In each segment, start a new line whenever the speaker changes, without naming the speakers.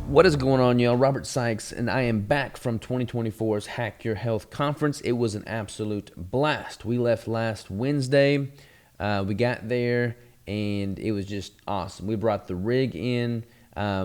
What is going on, y'all? Robert Sykes, and I am back from 2024's Hack Your Health Conference. It was an absolute blast. We left last Wednesday. We got there, and it was just awesome. We brought the rig in.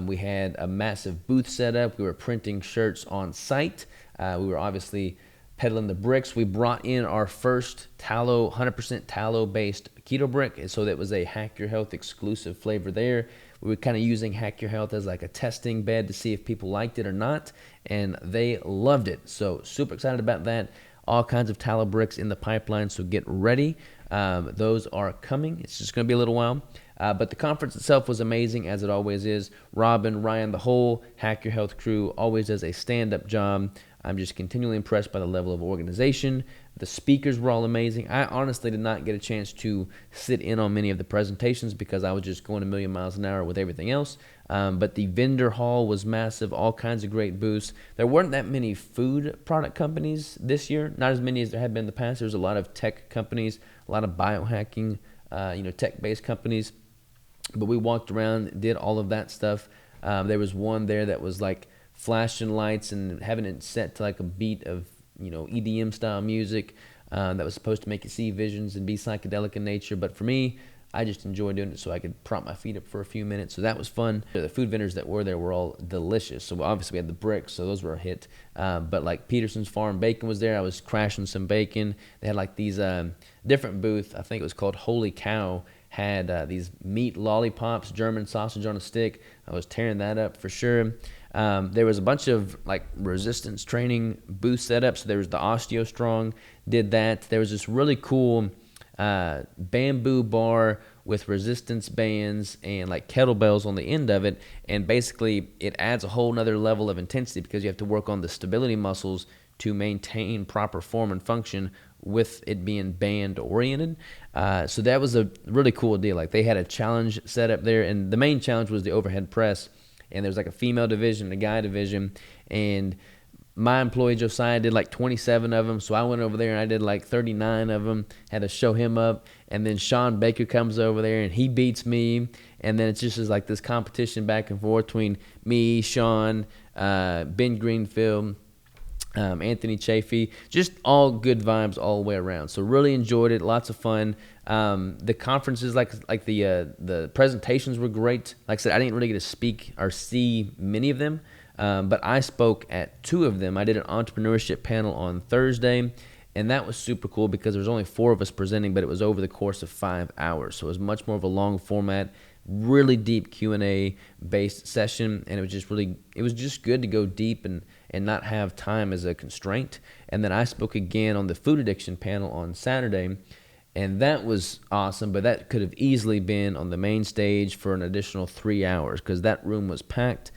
We had a massive booth set up. We were printing shirts on site. We were obviously peddling the bricks. We brought in our first tallow, 100% tallow-based keto brick, and so that was a Hack Your Health exclusive flavor there. We were kind of using Hack Your Health as like a testing bed to see if people liked it or not, and they loved it. So super excited about that. All kinds of tallow bricks in the pipeline, so get ready. Those are coming. It's just going to be a little while. But the conference itself was amazing, as it always is. Robin, Ryan, the whole Hack Your Health crew always does a stand-up job. I'm just continually impressed by the level of organization. The speakers were all amazing. I honestly did not get a chance to sit in on many of the presentations because I was just going a million miles an hour with everything else. But the vendor hall was massive, all kinds of great booths. There weren't that many food product companies this year, not as many as there had been in the past. There was a lot of tech companies, a lot of biohacking, tech-based companies. But we walked around, did all of that stuff. There was one there that was like flashing lights and having it set to like a beat of EDM style music that was supposed to make you see visions and be psychedelic in nature. But for me, I just enjoyed doing it so I could prop my feet up for a few minutes. So that was fun. The food vendors that were there were all delicious. So obviously we had the bricks, so those were a hit. But like Peterson's Farm Bacon was there. I was crashing some bacon. They had like these different booth. I think it was called Holy Cow. Had these meat lollipops, German sausage on a stick. I was tearing that up for sure. There was a bunch of like resistance training booth setups. So there was the Osteo Strong, did that. There was this really cool bamboo bar with resistance bands and like kettlebells on the end of it. And basically it adds a whole nother level of intensity because you have to work on the stability muscles to maintain proper form and function with it being band oriented. So that was a really cool deal. Like they had a challenge set up there, and the main challenge was the overhead press. And there was like a female division, a guy division, and my employee Josiah did like 27 of them. So I went over there and I did like 39 of them, had to show him up. And then Sean Baker comes over there and he beats me. And then it's just like this competition back and forth between me, Sean, Ben Greenfield, Anthony Chafee, just all good vibes all the way around. So really enjoyed it, lots of fun. The conferences, like the presentations were great. Like I said, I didn't really get to speak or see many of them, but I spoke at two of them. I did an entrepreneurship panel on Thursday, and that was super cool because there was only 4 of us presenting, but it was over the course of 5 hours. So it was much more of a long format, really deep Q&A based session, and it was just good to go deep and not have time as a constraint. And then I spoke again on the food addiction panel on Saturday, and that was awesome, but that could have easily been on the main stage for an additional 3 hours because that room was packed.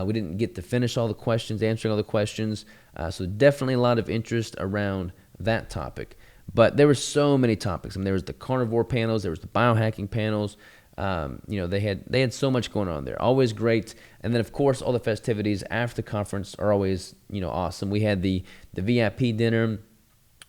We didn't get to finish all the questions, answering all the questions, so definitely a lot of interest around that topic. But there were so many topics. I mean, there was the carnivore panels, there was the biohacking panels. They had so much going on there. Always great. And then of course all the festivities after the conference are always awesome. We had the VIP dinner.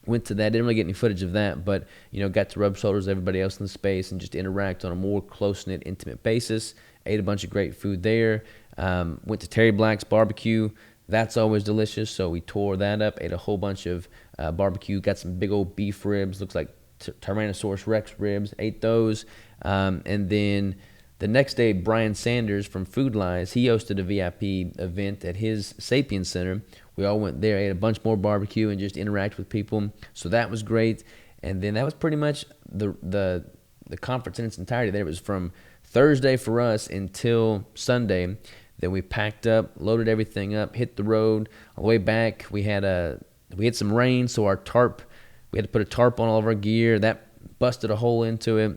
Went to that. Didn't really get any footage of that, but got to rub shoulders with everybody else in the space and just interact on a more close-knit, intimate basis. Ate a bunch of great food there. Went to Terry Black's barbecue. That's always delicious. So we tore that up. Ate a whole bunch of barbecue. Got some big old beef ribs. Looks like Tyrannosaurus Rex ribs. Ate those. And then the next day, Brian Sanders from Food Lies, he hosted a VIP event at his Sapiens Center. We all went there, ate a bunch more barbecue, and just interact with people. So that was great. And then that was pretty much the conference in its entirety. There was from Thursday for us until Sunday. Then we packed up, loaded everything up, hit the road. On the way back, we had some rain, so we had to put a tarp on all of our gear. That busted a hole into it.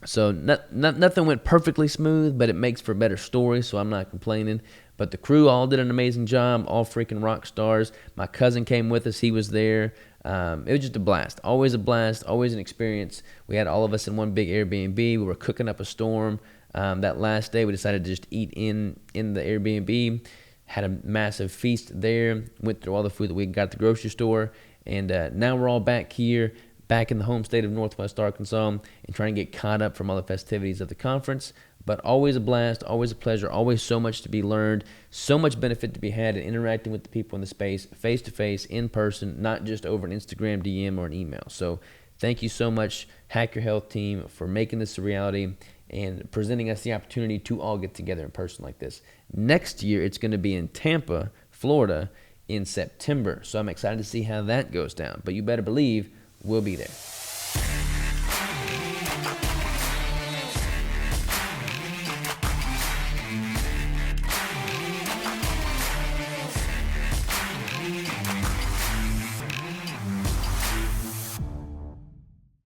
So nothing went perfectly smooth, but it makes for a better story, so I'm not complaining. But the crew all did an amazing job, all freaking rock stars. My cousin came with us. He was there. It was just a blast, always an experience. We had all of us in one big Airbnb. We were cooking up a storm. That last day, we decided to just eat in the Airbnb. had a massive feast there, went through all the food that we got at the grocery store, and now we're all back here, back in the home state of Northwest Arkansas, and trying to get caught up from all the festivities of the conference. But always a blast, always a pleasure, always so much to be learned, so much benefit to be had in interacting with the people in the space, face-to-face, in person, not just over an Instagram DM or an email. So thank you so much, Hack Your Health team, for making this a reality and presenting us the opportunity to all get together in person like this. Next year, it's going to be in Tampa, Florida, in September. So I'm excited to see how that goes down. But you better believe we'll be there.